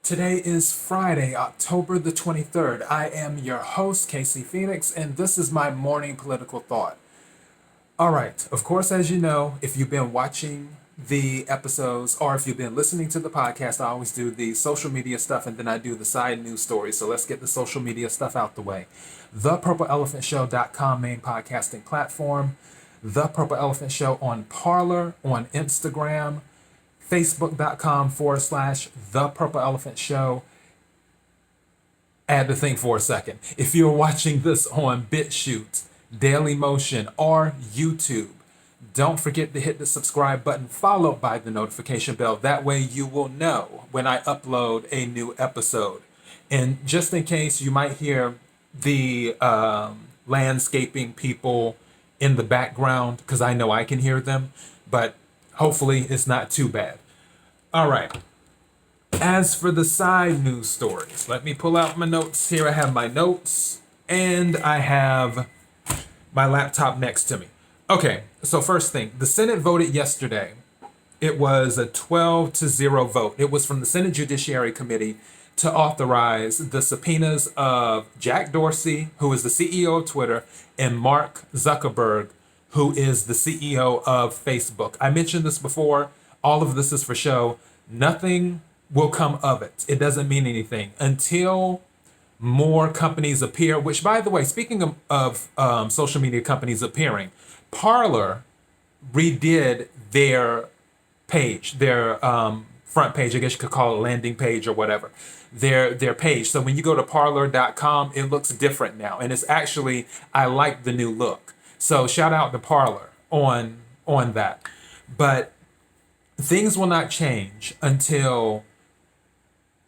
Today is Friday, October the 23rd. I am your host, Casey Phoenix, and this is my morning political thought. All right, of course, as you know, if you've been watching the episodes or if you've been listening to the podcast, I always do the social media stuff and then I do the side news stories. So let's get the social media stuff out the way. ThePurpleElephantShow.com main podcasting platform. The Purple Elephant Show on Parler, on Instagram, Facebook.com/ The Purple Elephant Show. Add the thing for a second. If you're watching this on BitChute, Dailymotion, or YouTube, don't forget to hit the subscribe button followed by the notification bell. That way you will know when I upload a new episode. And just in case, you might hear the landscaping people in the background, because I know I can hear them, but hopefully it's not too bad. All right. As for the side news stories, let me pull out my notes here. I have my notes and I have my laptop next to me. Okay, so first thing, the Senate voted yesterday. It was a 12-0 vote. It was from the Senate Judiciary Committee to authorize the subpoenas of Jack Dorsey, who is the CEO of Twitter, and Mark Zuckerberg, who is the CEO of Facebook. I mentioned this before. All of this is for show. Nothing will come of it. It doesn't mean anything until more companies appear, which, by the way, speaking of social media companies appearing, Parler redid their page, their front page, I guess you could call it a landing page or whatever, their page. So when you go to parler.com, it looks different now. And it's actually, I like the new look. So shout out to Parler on that. But things will not change until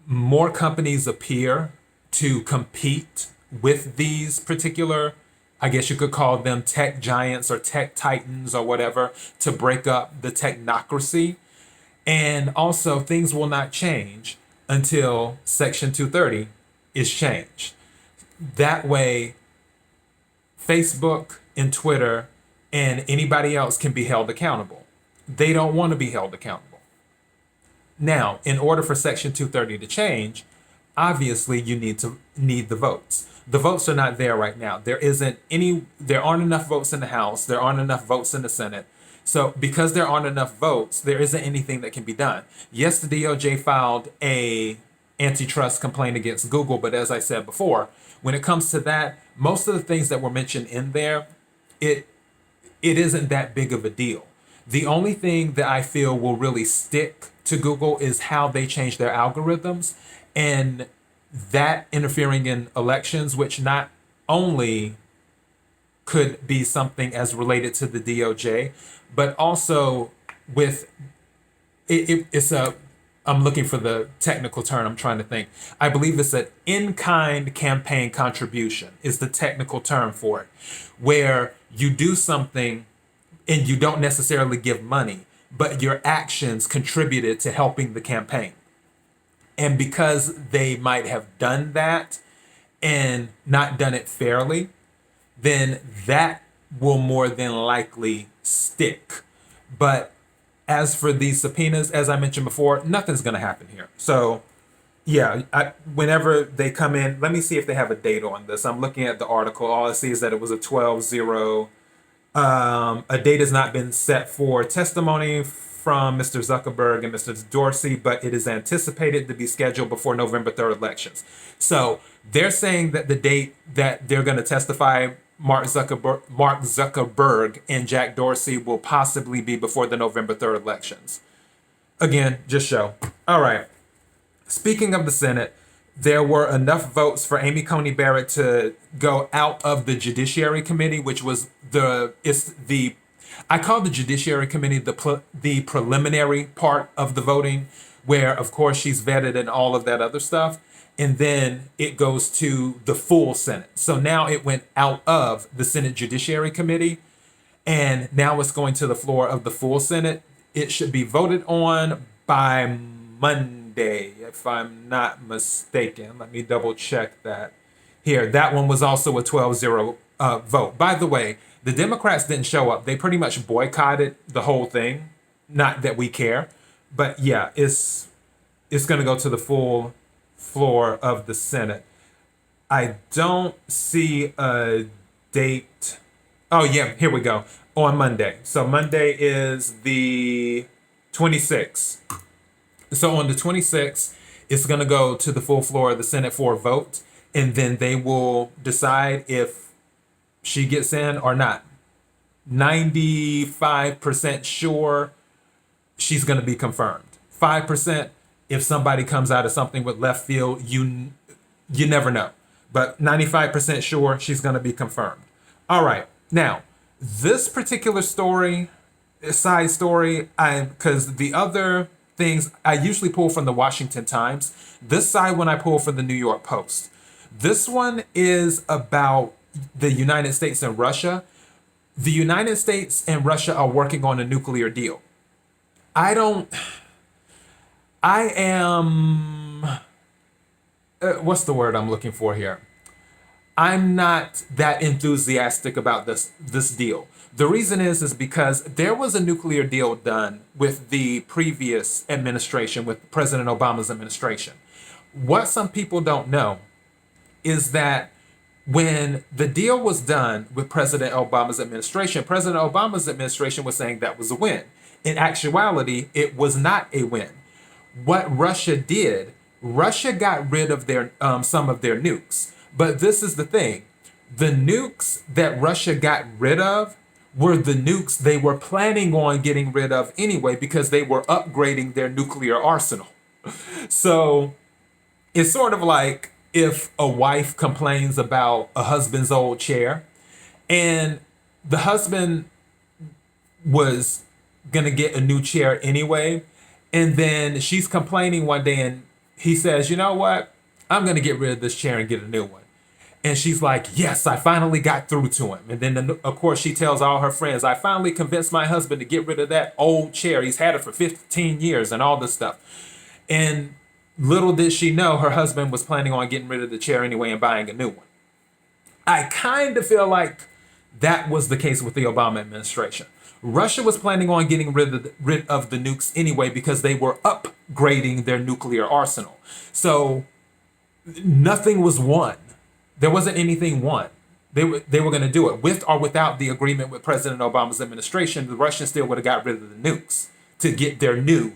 more companies appear to compete with these particular, I guess you could call them tech giants or tech titans or whatever, to break up the technocracy. And also things will not change until Section 230 is changed. That way, Facebook and Twitter and anybody else can be held accountable. They don't want to be held accountable. Now, in order for Section 230 to change, obviously you need the votes. The votes are not there right now. There aren't enough votes in the House. There aren't enough votes in the Senate. So because there aren't enough votes, there isn't anything that can be done. Yes, the DOJ filed a antitrust complaint against Google, but as I said before, when it comes to that, most of the things that were mentioned in there, it isn't that big of a deal. The only thing that I feel will really stick to Google is how they change their algorithms, and that interfering in elections, which not only could be something as related to the DOJ, but also with I'm looking for the technical term, I'm trying to think. I believe it's an in-kind campaign contribution is the technical term for it, where you do something and you don't necessarily give money, but your actions contributed to helping the campaign. And because they might have done that and not done it fairly, then that will more than likely stick. But as for these subpoenas, as I mentioned before, nothing's going to happen here. So, yeah, whenever they come in, let me see if they have a date on this. I'm looking at the article. All I see is that it was a 12-0. A date has not been set for testimony from Mr. Zuckerberg and Mr. Dorsey, but it is anticipated to be scheduled before November 3rd elections. So they're saying that the date that they're going to testify, Mark Zuckerberg and Jack Dorsey, will possibly be before the November 3rd elections. Again, just show. All right. Speaking of the Senate, there were enough votes for Amy Coney Barrett to go out of the Judiciary Committee, which was I call the Judiciary Committee the preliminary part of the voting, where, of course, she's vetted and all of that other stuff. And then it goes to the full Senate. So now it went out of the Senate Judiciary Committee, and now it's going to the floor of the full Senate. It should be voted on by Monday, if I'm not mistaken. Let me double check that. Here, that one was also a 12-0 vote. By the way, the Democrats didn't show up. They pretty much boycotted the whole thing. Not that we care, but yeah, it's going to go to the full floor of the Senate. I don't see a date. Oh, yeah, here we go. On Monday. So Monday is the 26th. So on the 26th, it's going to go to the full floor of the Senate for a vote, and then they will decide if she gets in or not. 95% sure she's going to be confirmed. 5%, if somebody comes out of something with left field, you never know. But 95% sure she's going to be confirmed. All right. Now, this particular story, side story, because the other things I usually pull from the Washington Times. This side one I pull from the New York Post. This one is about the United States and Russia. The United States and Russia are working on a nuclear deal. I am, what's the word I'm looking for here? I'm not that enthusiastic about this deal. The reason is because there was a nuclear deal done with the previous administration, with President Obama's administration. What some people don't know is that when the deal was done with President Obama's administration was saying that was a win. In actuality, it was not a win. What Russia did, Russia got rid of their some of their nukes. But this is the thing. The nukes that Russia got rid of were the nukes they were planning on getting rid of anyway because they were upgrading their nuclear arsenal. So it's sort of like if a wife complains about a husband's old chair and the husband was going to get a new chair anyway, and then she's complaining one day and he says, you know what? I'm going to get rid of this chair and get a new one. And she's like, yes, I finally got through to him. And then, of course, she tells all her friends, I finally convinced my husband to get rid of that old chair. He's had it for 15 years and all this stuff. And little did she know her husband was planning on getting rid of the chair anyway and buying a new one. I kind of feel like that was the case with the Obama administration. Russia was planning on getting rid of the nukes anyway because they were upgrading their nuclear arsenal. So nothing was won. There wasn't anything won. They were going to do it with or without the agreement with President Obama's administration. The Russians still would have got rid of the nukes to get their new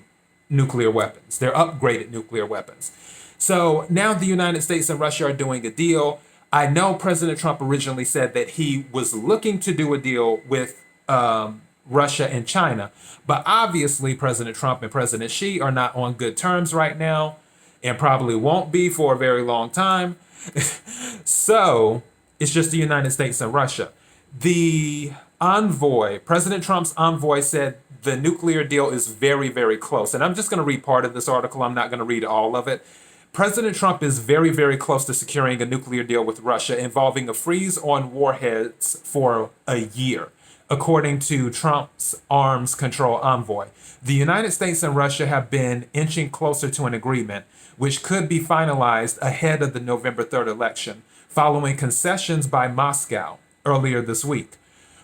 nuclear weapons, their upgraded nuclear weapons. So now the United States and Russia are doing a deal. I know President Trump originally said that he was looking to do a deal with Russia and China, but obviously President Trump and President Xi are not on good terms right now and probably won't be for a very long time. So it's just the United States and Russia. The envoy, President Trump's envoy, said the nuclear deal is very, very close. And I'm just going to read part of this article. I'm not going to read all of it. President Trump is very, very close to securing a nuclear deal with Russia involving a freeze on warheads for a year, according to Trump's arms control envoy. The United States and Russia have been inching closer to an agreement, which could be finalized ahead of the November 3rd election, following concessions by Moscow earlier this week.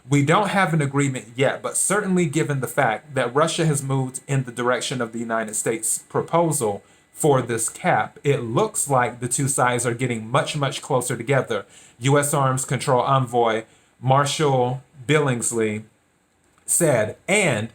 We don't have an agreement yet, but certainly given the fact that Russia has moved in the direction of the United States' proposal for this cap, it looks like the two sides are getting much, much closer together, U.S. Arms Control Envoy Marshall Billingsley said, and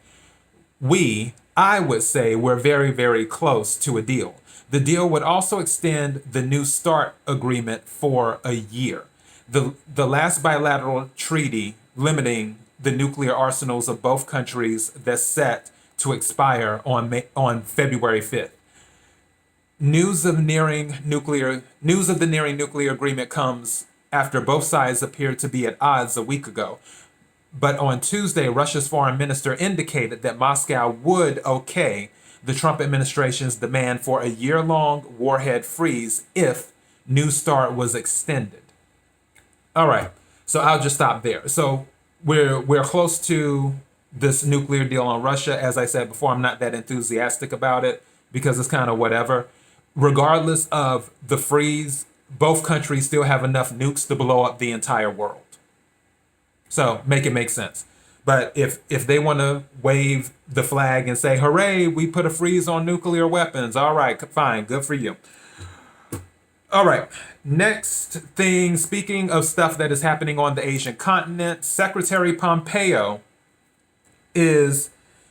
I would say we're very, very close to a deal. The deal would also extend the New START agreement for a year. The last bilateral treaty limiting the nuclear arsenals of both countries that's set to expire on February 5th. News of the nearing nuclear agreement comes after both sides appeared to be at odds a week ago. But on Tuesday, Russia's foreign minister indicated that Moscow would okay the Trump administration's demand for a year-long warhead freeze if New START was extended. All right, so I'll just stop there. So we're close to this nuclear deal on Russia. As I said before, I'm not that enthusiastic about it because it's kind of whatever. Regardless of the freeze, both countries still have enough nukes to blow up the entire world. So make it make sense. But if they want to wave the flag and say, hooray, we put a freeze on nuclear weapons, all right, fine, good for you. All right. Next thing, speaking of stuff that is happening on the Asian continent, Secretary Pompeo is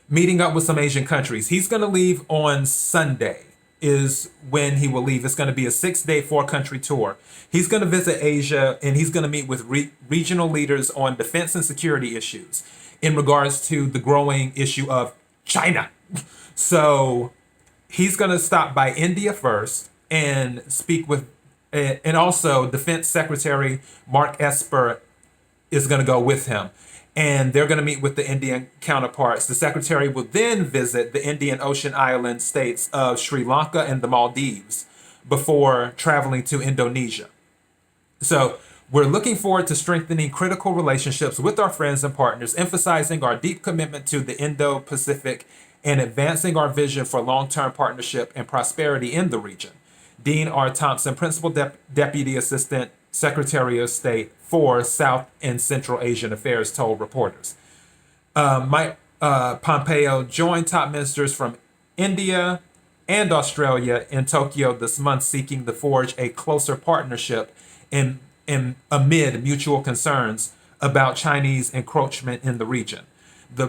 meeting up with some Asian countries. He's going to leave on Sunday, is when he will leave. It's going to be a 6-day, 4-country tour. He's going to visit Asia and he's going to meet with regional leaders on defense and security issues in regards to the growing issue of China. So he's going to stop by India first and speak with, and also Defense Secretary Mark Esper is going to go with him. And they're going to meet with the Indian counterparts. The secretary will then visit the Indian Ocean island states of Sri Lanka and the Maldives before traveling to Indonesia. So we're looking forward to strengthening critical relationships with our friends and partners, emphasizing our deep commitment to the Indo-Pacific and advancing our vision for long-term partnership and prosperity in the region. Dean R. Thompson, Principal Deputy Assistant Secretary of State for South and Central Asian Affairs, told reporters. Mike Pompeo joined top ministers from India and Australia in Tokyo this month, seeking to forge a closer partnership in amid mutual concerns about Chinese encroachment in the region. The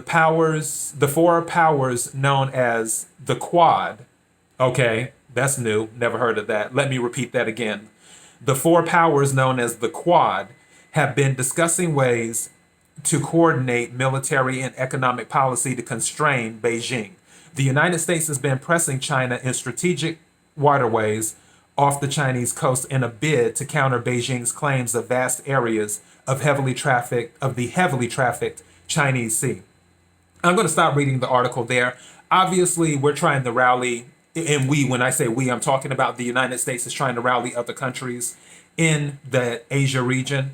four powers known as the Quad, okay, that's new, never heard of that. Let me repeat that again. The four powers known as the Quad have been discussing ways to coordinate military and economic policy to constrain Beijing. The United States has been pressing China in strategic waterways off the Chinese coast in a bid to counter Beijing's claims of vast areas of the heavily trafficked Chinese Sea. I'm going to stop reading the article there. Obviously, we're trying to rally, and when I say we, I'm talking about the United States is trying to rally other countries in the Asia region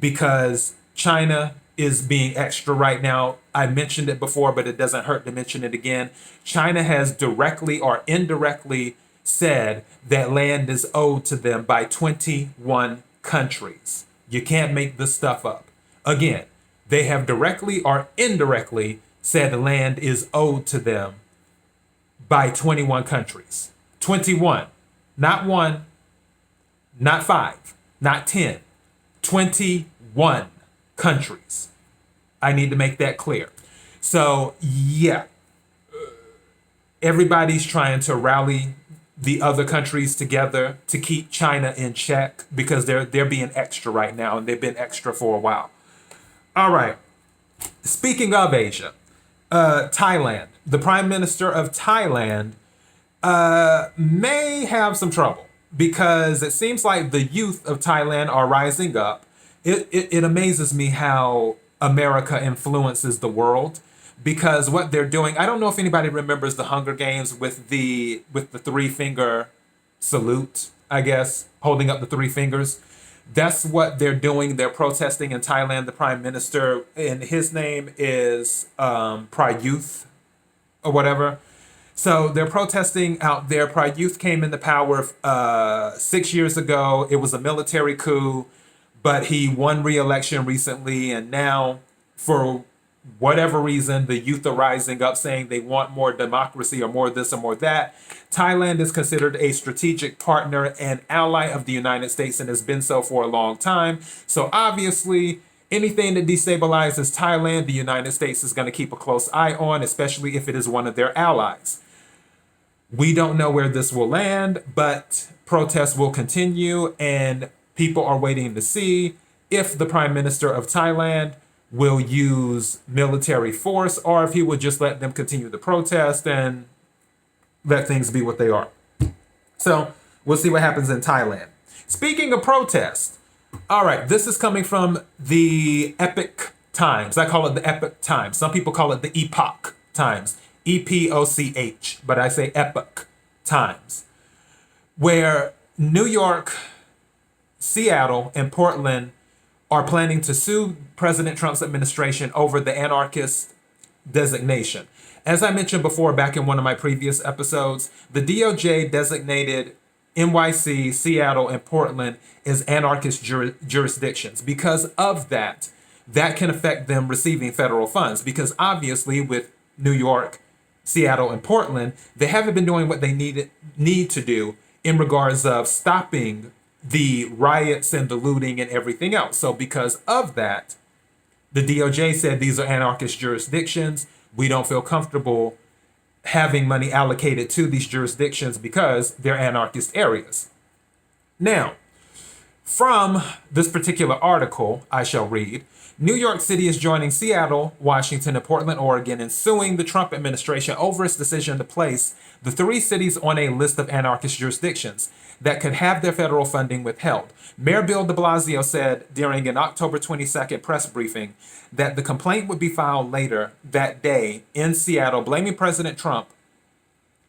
because China is being extra right now. I mentioned it before, but it doesn't hurt to mention it again. China has directly or indirectly said that land is owed to them by 21 countries. You can't make this stuff up. Again, they have directly or indirectly said land is owed to them by 21 countries. 21. Not 1, not 5, not 10. 21 countries. I need to make that clear. So, yeah. Everybody's trying to rally the other countries together to keep China in check because they're being extra right now, and they've been extra for a while. All right. Speaking of Asia, Thailand. The Prime Minister of Thailand may have some trouble because it seems like the youth of Thailand are rising up. It amazes me how America influences the world because what they're doing, I don't know if anybody remembers the Hunger Games with the 3-finger salute, I guess, holding up the 3 fingers. That's what they're doing. They're protesting in Thailand. The prime minister, and his name is Prayuth or whatever. So they're protesting out there. Prayuth came into power 6 years ago. It was a military coup, but he won re-election recently. And now, for whatever reason, the youth are rising up saying they want more democracy or more this or more that. Thailand is considered a strategic partner and ally of the United States and has been so for a long time. So obviously, anything that destabilizes Thailand, the United States is going to keep a close eye on, especially if it is one of their allies. We don't know where this will land, but protests will continue and people are waiting to see if the Prime Minister of Thailand will use military force or if he would just let them continue the protest and let things be what they are. So we'll see what happens in Thailand. Speaking of protest, all right, this is coming from the Epoch Times. I call it the Epoch Times. Some people call it the Epoch Times, EPOCH, but I say Epoch Times, where New York, Seattle, and Portland are planning to sue President Trump's administration over the anarchist designation. As I mentioned before back in one of my previous episodes, the DOJ designated NYC, Seattle, and Portland as anarchist jurisdictions. Because of that, that can affect them receiving federal funds. Because obviously with New York, Seattle, and Portland, they haven't been doing what they need to do in regards of stopping the riots and the looting and everything else. So because of that, the DOJ said these are anarchist jurisdictions. We don't feel comfortable having money allocated to these jurisdictions because they're anarchist areas. Now, from this particular article, I shall read, New York City is joining Seattle, Washington, and Portland, Oregon in suing the Trump administration over its decision to place the three cities on a list of anarchist jurisdictions that could have their federal funding withheld. Mayor Bill de Blasio said during an October 22nd press briefing that the complaint would be filed later that day in Seattle, blaming President Trump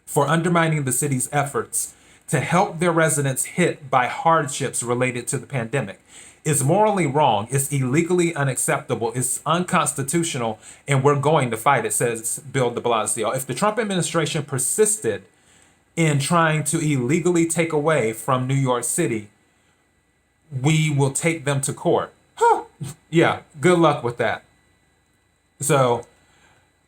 for undermining the city's efforts to help their residents hit by hardships related to the pandemic. It's morally wrong, it's illegally unacceptable, it's unconstitutional, and we're going to fight it, says Bill de Blasio. If the Trump administration persisted in trying to illegally take away from New York City, we will take them to court. Huh. Yeah, good luck with that. So,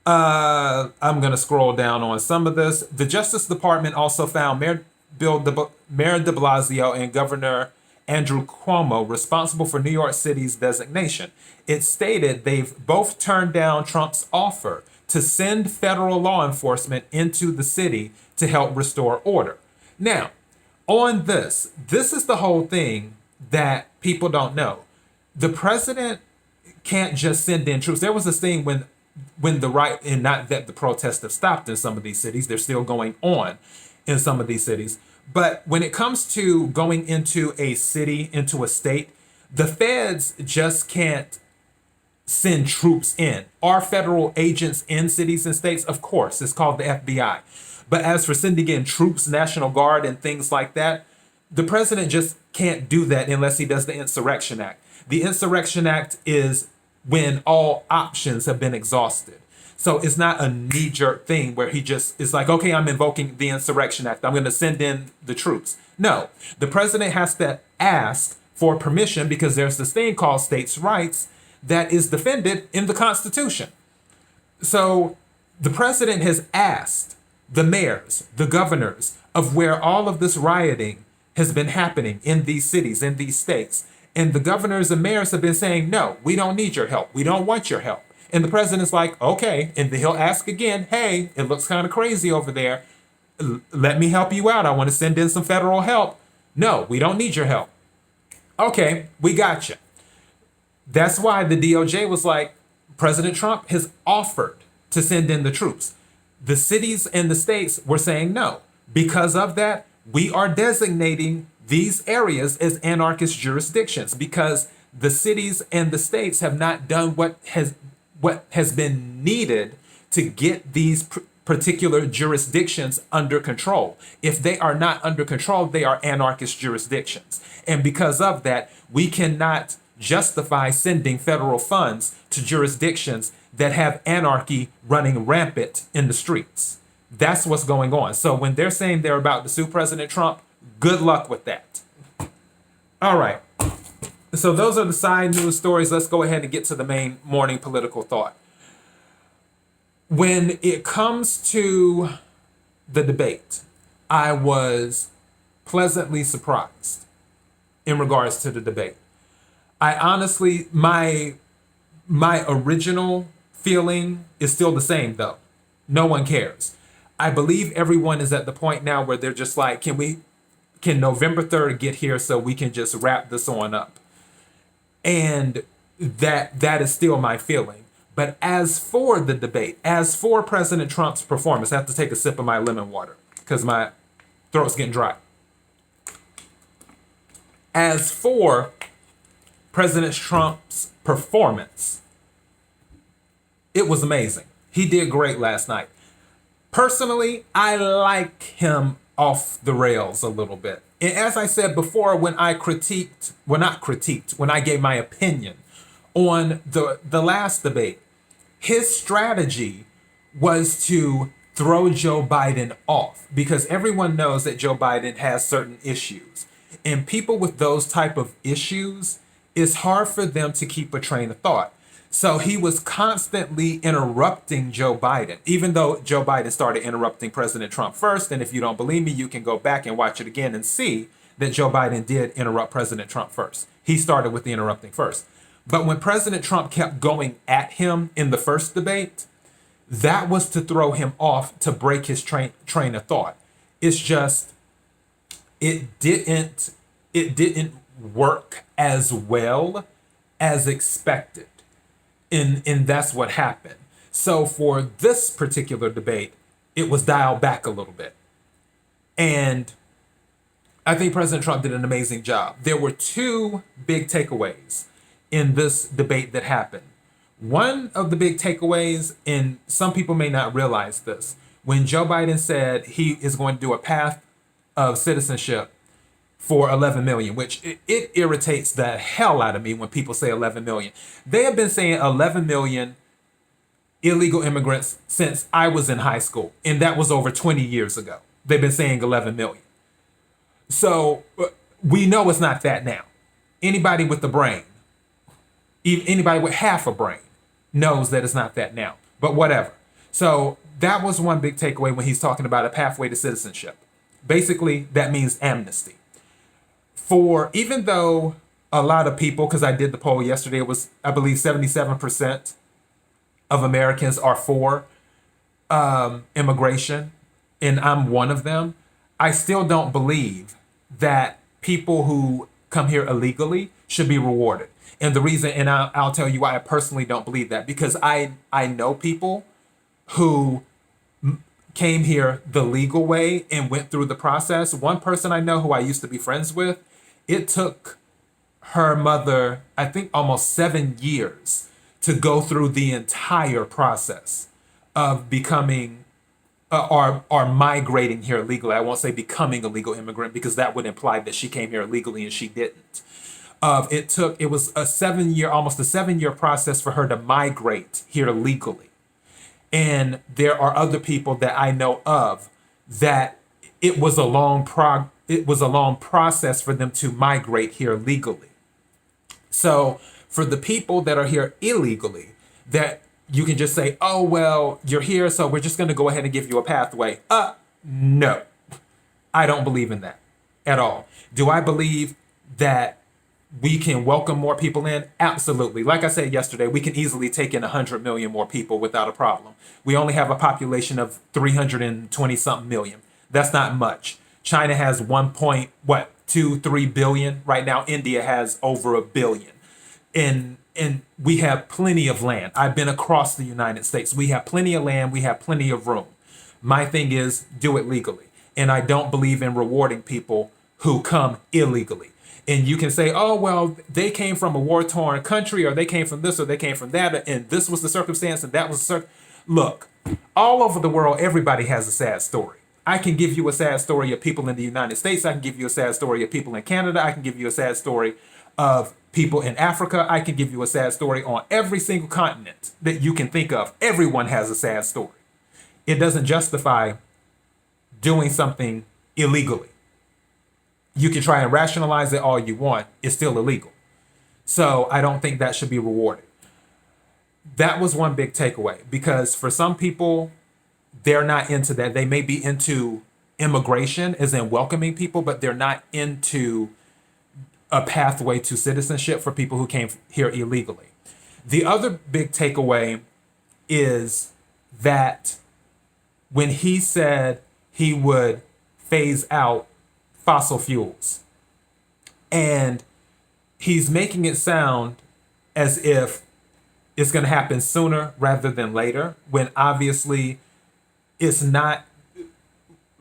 I'm going to scroll down on some of this. The Justice Department also found Mayor de Blasio and Governor Andrew Cuomo responsible for New York City's designation. It stated they've both turned down Trump's offer to send federal law enforcement into the city to help restore order. Now, on this is the whole thing that people don't know. The president can't just send in troops. There was this thing when the right, and not that the protests have stopped in some of these cities, they're still going on in some of these cities. But when it comes to going into a city, into a state, the feds just can't send troops in. Are federal agents in cities and states? Of course, it's called the FBI. But as for sending in troops, National Guard, and things like that, the president just can't do that unless he does the Insurrection Act. The Insurrection Act is when all options have been exhausted. So it's not a knee-jerk thing where he just is like, okay, I'm invoking the Insurrection Act, I'm going to send in the troops. No, the president has to ask for permission because there's this thing called states' rights that is defended in the Constitution. So the president has asked the mayors, the governors of where all of this rioting has been happening in these cities, in these states. And the governors and mayors have been saying, no, we don't need your help. We don't want your help. And the president's like, okay. And then he'll ask again, hey, it looks kind of crazy over there. Let me help you out. I want to send in some federal help. No, we don't need your help. Okay, we got you. That's why the DOJ was like, President Trump has offered to send in the troops. The cities and the states were saying no. Because of that, we are designating these areas as anarchist jurisdictions because the cities and the states have not done what has been needed to get these particular jurisdictions under control. If they are not under control, they are anarchist jurisdictions. And because of that, we cannot justify sending federal funds to jurisdictions that have anarchy running rampant in the streets. That's what's going on. So when they're saying they're about to sue President Trump, good luck with that. All right. So those are the side news stories. Let's go ahead and get to the main morning political thought. When it comes to the debate, I was pleasantly surprised in regards to the debate. I honestly, my original feeling is still the same though. No one cares. I believe everyone is at the point now where they're just like, can November 3rd get here so we can just wrap this on up? And that is still my feeling. But as for the debate, as for President Trump's performance, I have to take a sip of my lemon water because my throat's getting dry. As for President Trump's performance, it was amazing. He did great last night. Personally, I like him off the rails a little bit. And as I said before, when I gave my opinion on the last debate, his strategy was to throw Joe Biden off because everyone knows that Joe Biden has certain issues. And people with those type of issues, it's hard for them to keep a train of thought. So he was constantly interrupting Joe Biden, even though Joe Biden started interrupting President Trump first. And if you don't believe me, you can go back and watch it again and see that Joe Biden did interrupt President Trump first. He started with the interrupting first. But when President Trump kept going at him in the first debate, that was to throw him off, to break his train of thought. It's just it didn't work as well as expected. And that's what happened. So for this particular debate, it was dialed back a little bit. And I think President Trump did an amazing job. There were two big takeaways in this debate that happened. One of the big takeaways, and some people may not realize this, when Joe Biden said he is going to do a path of citizenship for 11 million, which it irritates the hell out of me when people say 11 million. They have been saying 11 million illegal immigrants since I was in high school, and that was over 20 years ago. They've been saying 11 million. So we know it's not that now. Anybody with the brain, anybody with half a brain knows that it's not that now, but whatever. So that was one big takeaway when he's talking about a pathway to citizenship. Basically, that means amnesty. For even though a lot of people, because I did the poll yesterday, it was, I believe, 77% of Americans are for immigration, and I'm one of them, I still don't believe that people who come here illegally should be rewarded. And the reason, and I'll tell you why I personally don't believe that, because I know people who came here the legal way and went through the process. One person I know who I used to be friends with, it took her mother, I think, almost 7 years to go through the entire process of becoming or migrating here legally. I won't say becoming a legal immigrant, because that would imply that she came here illegally and she didn't. It was almost a 7 year process for her to migrate here legally. And there are other people that I know of that it was a long process for them to migrate here legally. So for the people that are here illegally, that you can just say, oh, well, you're here, so we're just going to go ahead and give you a pathway. No, I don't believe in that at all. Do I believe that we can welcome more people in? Absolutely. Like I said yesterday, we can easily take in 100 million more people without a problem. We only have a population of 320 something million. That's not much. China has 1.23 billion. Right now, India has over a billion. And we have plenty of land. I've been across the United States. We have plenty of land. We have plenty of room. My thing is, do it legally. And I don't believe in rewarding people who come illegally. And you can say, oh, well, they came from a war-torn country, or they came from this, or they came from that, and this was the circumstance, and that was the Look, all over the world, everybody has a sad story. I can give you a sad story of people in the United States. I can give you a sad story of people in Canada. I can give you a sad story of people in Africa. I can give you a sad story on every single continent that you can think of. Everyone has a sad story. It doesn't justify doing something illegally. You can try and rationalize it all you want. It's still illegal. So I don't think that should be rewarded. That was one big takeaway, because for some people, they're not into that. They may be into immigration, as in welcoming people, but they're not into a pathway to citizenship for people who came here illegally. The other big takeaway is that when he said he would phase out fossil fuels, and he's making it sound as if it's going to happen sooner rather than later, when obviously it's not.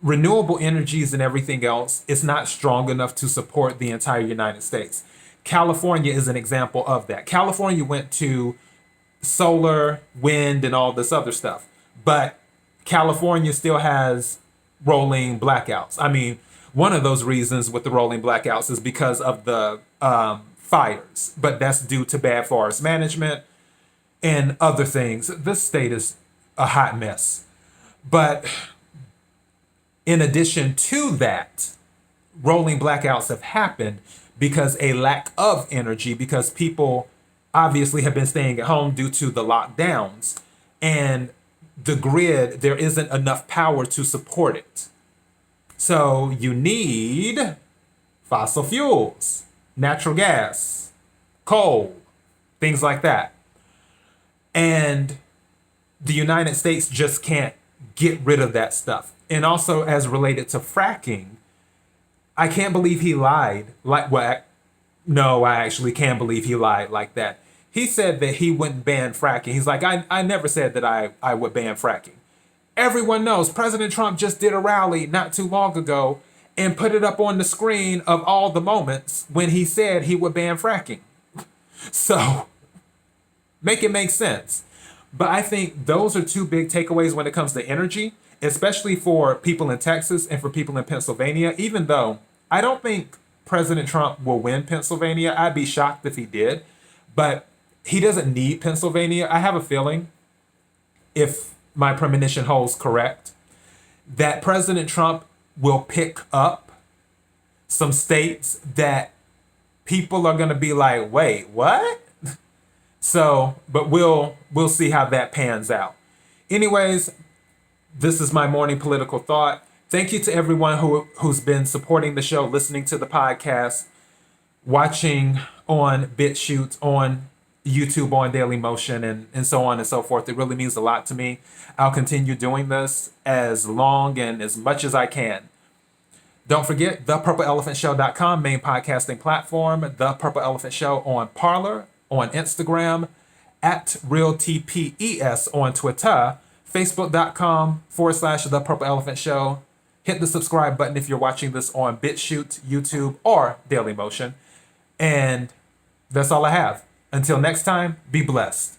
Renewable energies and everything else is not strong enough to support the entire United States. California is an example of that. California went to solar, wind, and all this other stuff, but California still has rolling blackouts. I mean, one of those reasons with the rolling blackouts is because of the fires, but that's due to bad forest management and other things. This state is a hot mess. But in addition to that, rolling blackouts have happened because a lack of energy, because people obviously have been staying at home due to the lockdowns. And the grid, there isn't enough power to support it. So you need fossil fuels, natural gas, coal, things like that. And the United States just can't get rid of that stuff. And also, as related to fracking, I can't believe he lied. Like, well, no, I actually can believe he lied like that. He said that he wouldn't ban fracking. He's like, I never said that I would ban fracking. Everyone knows President Trump just did a rally not too long ago and put it up on the screen of all the moments when he said he would ban fracking. So make it make sense. But I think those are two big takeaways when it comes to energy, especially for people in Texas and for people in Pennsylvania, even though I don't think President Trump will win Pennsylvania. I'd be shocked if he did. But he doesn't need Pennsylvania. I have a feeling, if my premonition holds correct, that President Trump will pick up some states that people are going to be like, wait, what? So, but we'll see how that pans out. Anyways, this is my morning political thought. Thank you to everyone who's been supporting the show, listening to the podcast, watching on BitChute, on YouTube, on Daily Motion, and so on and so forth. It really means a lot to me. I'll continue doing this as long and as much as I can. Don't forget, thepurpleelephantshow.com, main podcasting platform, The Purple Elephant Show on Parler, on Instagram, at RealTPES on Twitter, Facebook.com/The Purple Elephant Show. Hit the subscribe button if you're watching this on BitChute, YouTube, or Daily Motion. And that's all I have. Until next time, be blessed.